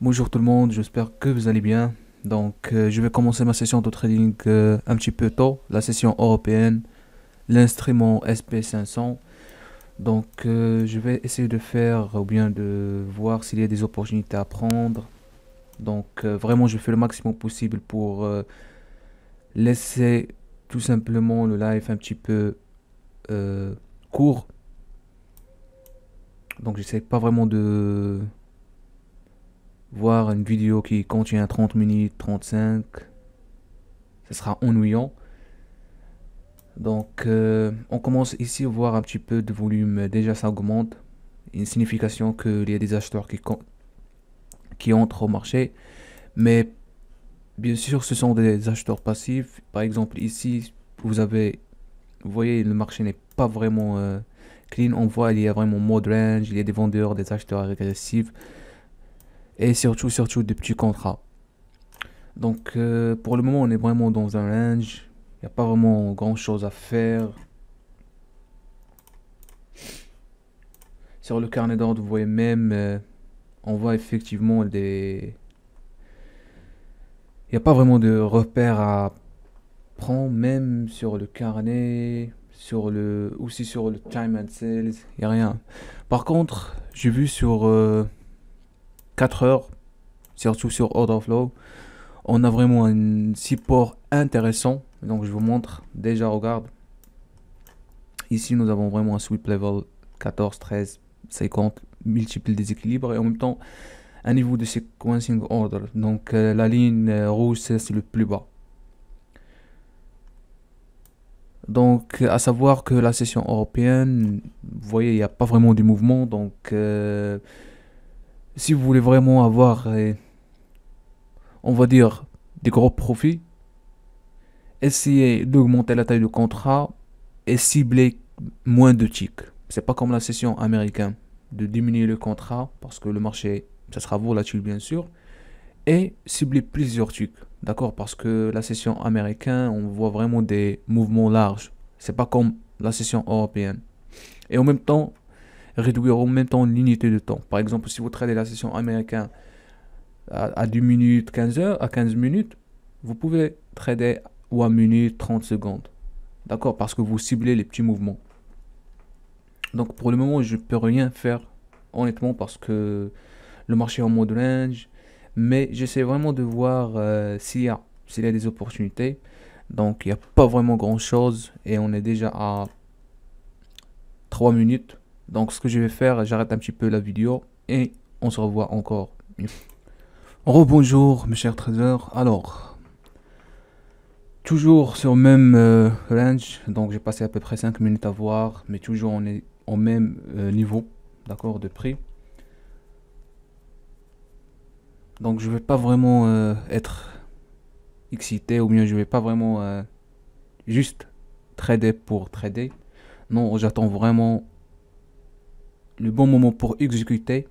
Bonjour tout le monde, j'espère que vous allez bien. Je vais commencer ma session de trading un petit peu tôt, la session européenne, l'instrument SP500. Je vais essayer de faire ou bien de voir s'il y a des opportunités à prendre. Vraiment, je fais le maximum possible pour laisser tout simplement le live un petit peu euh, court. Donc, j'essaie pas vraiment de voir une vidéo qui contient 30 minutes, 35. Ce sera ennuyant. On commence ici à voir un petit peu de volume. Déjà, ça augmente. Une signification qu'il y a des acheteurs qui entrent au marché. Mais bien sûr, ce sont des acheteurs passifs. Par exemple, ici, vous voyez, le marché n'est pas vraiment clean. On voit, il y a vraiment mode range. Il y a des vendeurs, des acheteurs agressifs. Et surtout des petits contrats. Pour le moment, on est vraiment dans un range. Il n'y a pas vraiment grand chose à faire. Sur le carnet d'ordre, vous voyez même, on voit effectivement des... Il n'y a pas vraiment de repères à prendre, même sur le carnet, aussi sur le time and sales, il n'y a rien. Par contre, j'ai vu sur 4 heures, surtout sur order flow, on a vraiment un support intéressant. Donc je vous montre, déjà regarde. Ici, nous avons vraiment un sweep level 14, 13, 50, multiple déséquilibre et en même temps un niveau de sequencing order. La ligne rouge, c'est le plus bas. À savoir que la session européenne, vous voyez, il n'y a pas vraiment de mouvement. Si vous voulez vraiment avoir, on va dire, des gros profits, essayez d'augmenter la taille du contrat et cibler moins de ticks. C'est pas comme la session américaine de diminuer le contrat parce que le marché, ça sera volatile bien sûr, et cibler plusieurs trucs. D'accord? Parce que la session américaine, on voit vraiment des mouvements larges. C'est pas comme la session européenne. Et en même temps, réduire en même temps l'unité de temps. Par exemple, si vous tradez la session américaine à 10 minutes, 15 heures, à 15 minutes, vous pouvez trader 1 minute, 30 secondes. D'accord? Parce que vous ciblez les petits mouvements. Donc pour le moment, je peux rien faire, honnêtement, parce que le marché est en mode range. Mais j'essaie vraiment de voir s'il y a des opportunités. Donc il n'y a pas vraiment grand chose et on est déjà à 3 minutes. Donc ce que je vais faire, j'arrête un petit peu la vidéo et on se revoit encore. Rebonjour mes chers traders. Alors, toujours sur le même range. Donc j'ai passé à peu près 5 minutes à voir, mais toujours on est au même niveau, d'accord, de prix. Donc je vais pas vraiment être excité ou bien je vais pas vraiment juste trader pour trader. Non, j'attends vraiment le bon moment pour exécuter.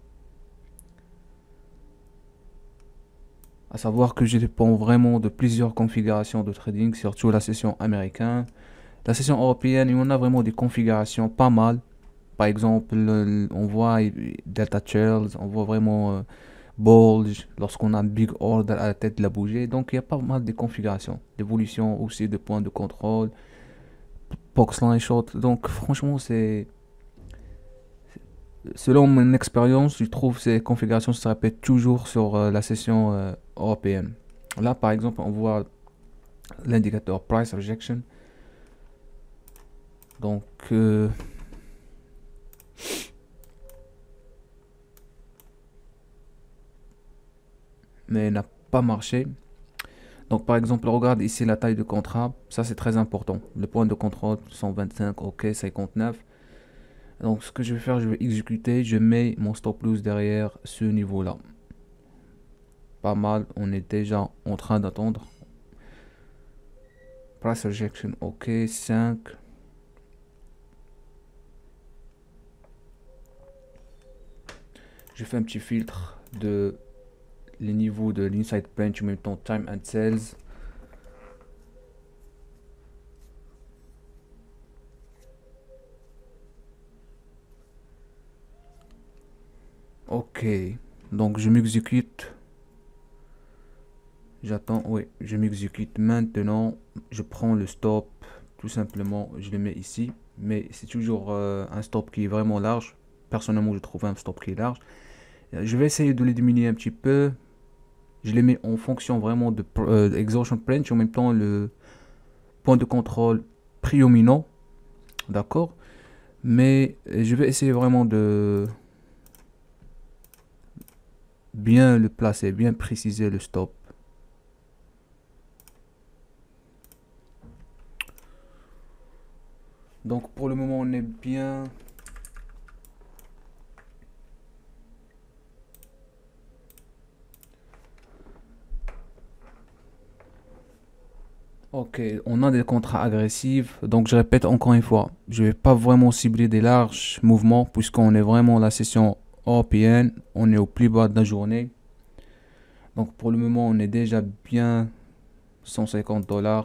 À savoir que je dépends vraiment de plusieurs configurations de trading, surtout la session américaine. La session européenne, il y en a vraiment des configurations pas mal. Par exemple, on voit Delta Chills, on voit vraiment Bulge lorsqu'on a un big order à la tête de la bougie. Donc il y a pas mal de configurations, d'évolution aussi de points de contrôle, boxline short. Donc franchement, c'est selon mon expérience, je trouve ces configurations se répètent toujours sur la session européenne. Là, par exemple, on voit l'indicateur price rejection. Donc, mais n'a pas marché. Donc, par exemple, regarde ici la taille de contrat. Ça, c'est très important. Le point de contrôle 125, ok, 59. Donc, ce que je vais faire, je vais exécuter. Je mets mon stop loss derrière ce niveau-là. Pas mal. On est déjà en train d'attendre. Price rejection, ok, 5. Je fais un petit filtre de les niveaux de l'inside bench en même temps time and sales. Ok, donc je m'exécute J'attends, oui, je m'exécute maintenant. Je prends le stop, tout simplement, je le mets ici. Mais c'est toujours un stop qui est vraiment large. Personnellement, je trouve un stop qui est large. Je vais essayer de les diminuer un petit peu. Je les mets en fonction vraiment de exhaustion range, en même temps le point de contrôle prédominant, d'accord. Mais je vais essayer vraiment de bien le placer, bien préciser le stop. Donc pour le moment on est bien. Ok, on a des contrats agressifs. Donc je répète encore une fois, je vais pas vraiment cibler des larges mouvements puisqu'on est vraiment la session européenne. On est au plus bas de la journée. Donc pour le moment on est déjà bien 150 $.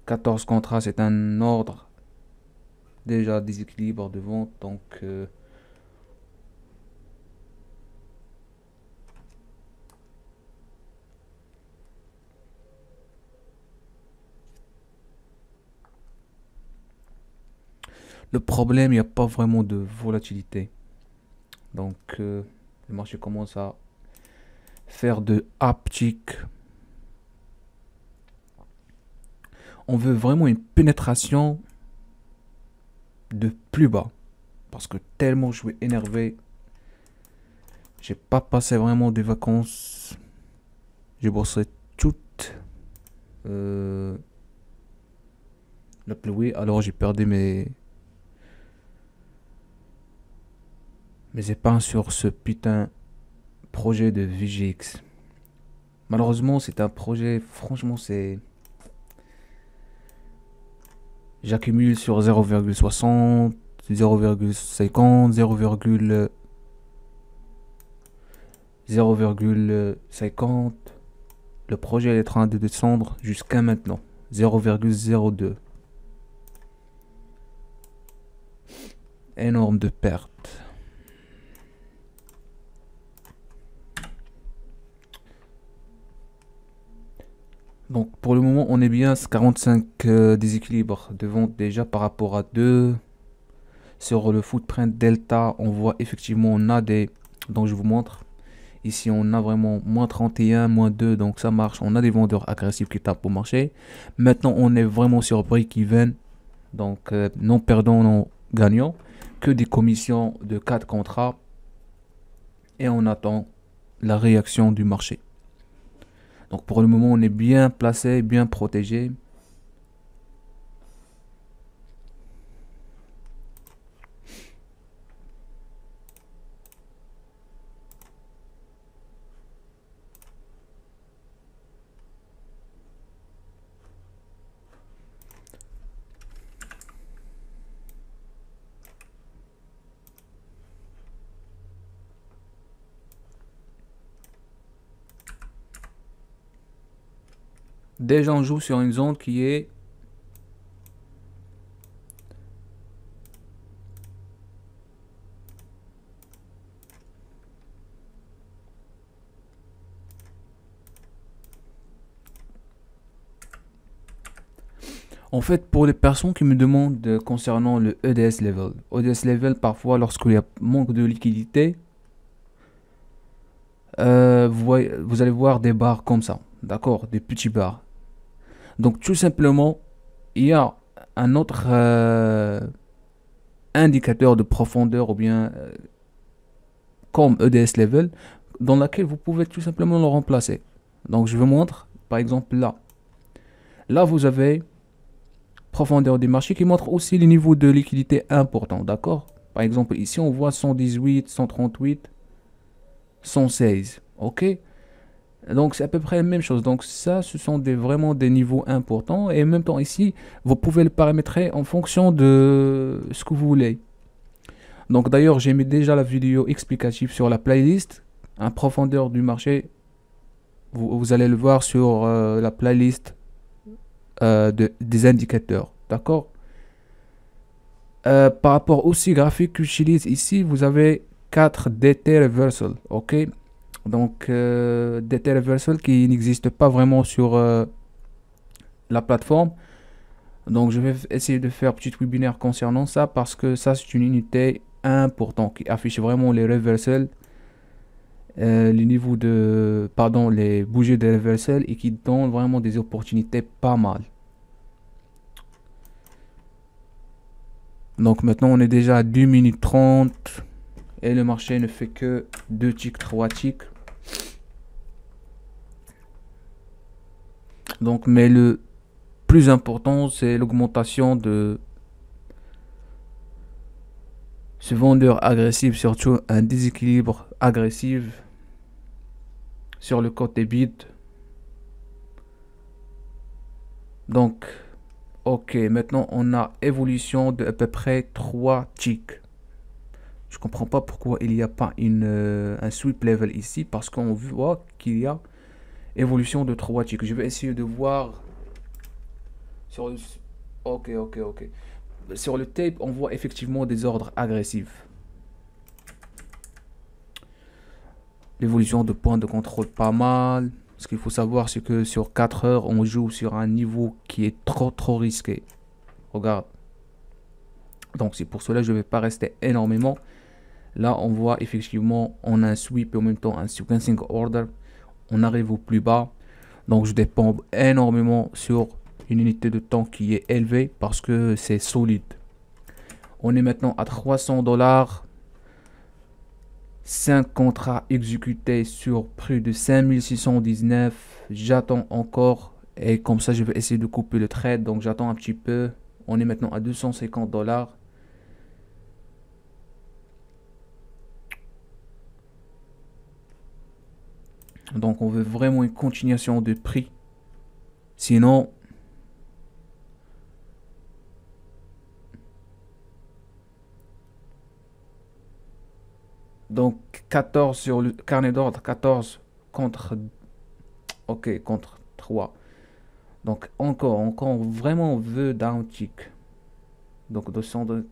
14 contrats, c'est un ordre déjà déséquilibre de vente. Donc le problème, il n'y a pas vraiment de volatilité. Donc le marché commence à faire de haptique. On veut vraiment une pénétration de plus bas. Parce que tellement je suis énervé. J'ai pas passé vraiment des vacances. J'ai bossé toute la pluie. Alors j'ai perdu mes épargnes sur ce putain projet de VGX. Malheureusement, c'est un projet, franchement, c'est. J'accumule sur 0,60, 0,50, 0,50. Le projet est en train de descendre jusqu'à maintenant. 0,02. Énorme de perte. Donc pour le moment on est bien 45 déséquilibres de vente déjà par rapport à 2. Sur le footprint delta on voit effectivement on a des. Donc je vous montre. Ici on a vraiment moins 31, moins 2. Donc ça marche. On a des vendeurs agressifs qui tapent au marché. Maintenant on est vraiment sur break-even. Donc non perdant, non gagnant. Que des commissions de 4 contrats. Et on attend la réaction du marché. Donc pour le moment, on est bien placé, bien protégé. Déjà, on joue sur une zone qui est en fait, pour les personnes qui me demandent concernant le EDS level. EDS level, parfois, lorsqu'il y a manque de liquidité, vous allez voir des barres comme ça. D'accord? Des petits barres. Donc, tout simplement, il y a un autre indicateur de profondeur ou bien comme EDS level dans laquelle vous pouvez tout simplement le remplacer. Donc, je vous montre, par exemple, là. Là, vous avez profondeur du marché qui montre aussi les niveaux de liquidité importants, d'accord? Par exemple, ici, on voit 118, 138, 116, ok? Donc, c'est à peu près la même chose. Donc, ça, ce sont vraiment des niveaux importants. Et en même temps, ici, vous pouvez le paramétrer en fonction de ce que vous voulez. Donc, d'ailleurs, j'ai mis déjà la vidéo explicative sur la playlist. Un profondeur du marché, vous allez le voir sur la playlist des indicateurs, d'accord? Par rapport aussi graphique que j'utilise ici, vous avez 4 DT Reversal, ok? Donc, DT Reversal qui n'existe pas vraiment sur la plateforme. Donc, je vais essayer de faire un petit webinaire concernant ça parce que ça, c'est une unité importante qui affiche vraiment les reversals, les niveaux de, pardon, les bougies de reversal et qui donne vraiment des opportunités pas mal. Donc maintenant on est déjà à 2 minutes 30 et le marché ne fait que 2 ticks, 3 ticks. Donc mais le plus important c'est l'augmentation de ce vendeur agressif, surtout un déséquilibre agressif sur le côté bid. Donc ok, maintenant on a évolution de à peu près 3 ticks. Je comprends pas pourquoi il n'y a pas un sweep level ici parce qu'on voit qu'il y a évolution de 3 ticks. Je vais essayer de voir sur le... Ok. Sur le tape, on voit effectivement des ordres agressifs. L'évolution de points de contrôle pas mal. Ce qu'il faut savoir, c'est que sur 4 heures, on joue sur un niveau qui est trop risqué. Regarde. Donc c'est pour cela que je ne vais pas rester énormément. Là, on voit effectivement, on a un sweep et en même temps un sequencing order. On arrive au plus bas. Donc je dépends énormément sur une unité de temps qui est élevée parce que c'est solide. On est maintenant à 300 $. 5 contrats exécutés sur plus de 5619. J'attends encore et comme ça je vais essayer de couper le trade. Donc j'attends un petit peu. On est maintenant à 250 $. Donc on veut vraiment une continuation de prix. Sinon, donc 14 sur le carnet d'ordre, 14 contre, ok, contre 3. Donc encore vraiment on veut down tick. Donc 200 de...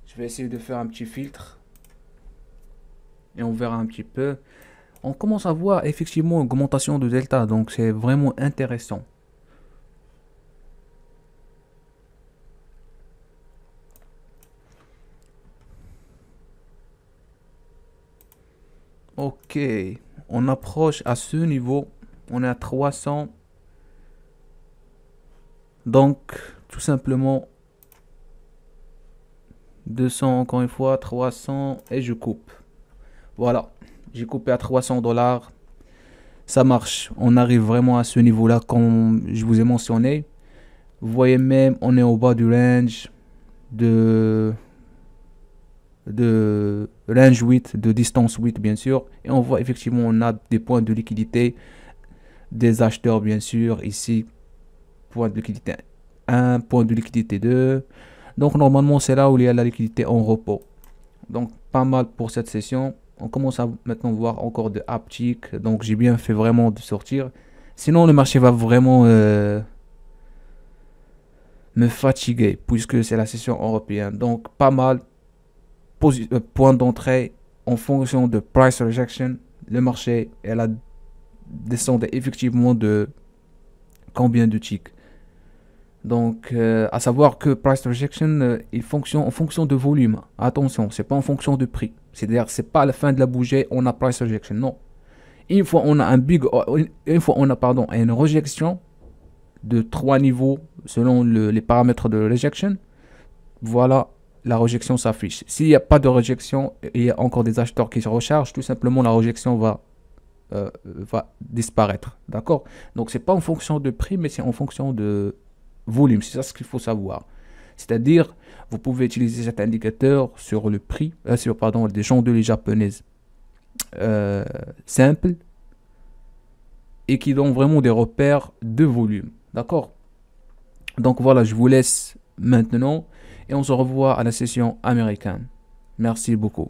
Je vais essayer de faire un petit filtre. Et on verra un petit peu. On commence à voir effectivement une augmentation de delta. Donc c'est vraiment intéressant. Ok. On approche à ce niveau. On est à 300. Donc tout simplement 200 encore une fois, 300 et je coupe. Voilà, j'ai coupé à 300 $. Ça marche. On arrive vraiment à ce niveau-là comme je vous ai mentionné. Vous voyez même, on est au bas du range de range 8, de distance 8 bien sûr. Et on voit effectivement, on a des points de liquidité, des acheteurs bien sûr. Ici, point de liquidité 1, point de liquidité 2. Donc normalement, c'est là où il y a la liquidité en repos. Donc pas mal pour cette session. On commence à maintenant voir encore de haptic. Donc j'ai bien fait vraiment de sortir. Sinon le marché va vraiment me fatiguer puisque c'est la session européenne. Donc pas mal. Point d'entrée en fonction de price rejection. Le marché elle a descendu effectivement de combien de ticks. Donc, à savoir que price rejection, il fonctionne en fonction de volume. Attention, c'est pas en fonction de prix. C'est-à-dire, c'est pas à la fin de la bougie, on a price rejection. Non. Une fois on a une rejection de 3 niveaux selon les paramètres de rejection. Voilà, la rejection s'affiche. S'il n'y a pas de rejection, il y a encore des acheteurs qui se rechargent. Tout simplement, la rejection va disparaître. D'accord? Donc, c'est pas en fonction de prix, mais c'est en fonction de volume, c'est ça ce qu'il faut savoir. C'est-à-dire, vous pouvez utiliser cet indicateur sur le prix, sur des chandeliers japonaises simples et qui donnent vraiment des repères de volume. D'accord? Donc voilà, je vous laisse maintenant et on se revoit à la session américaine. Merci beaucoup.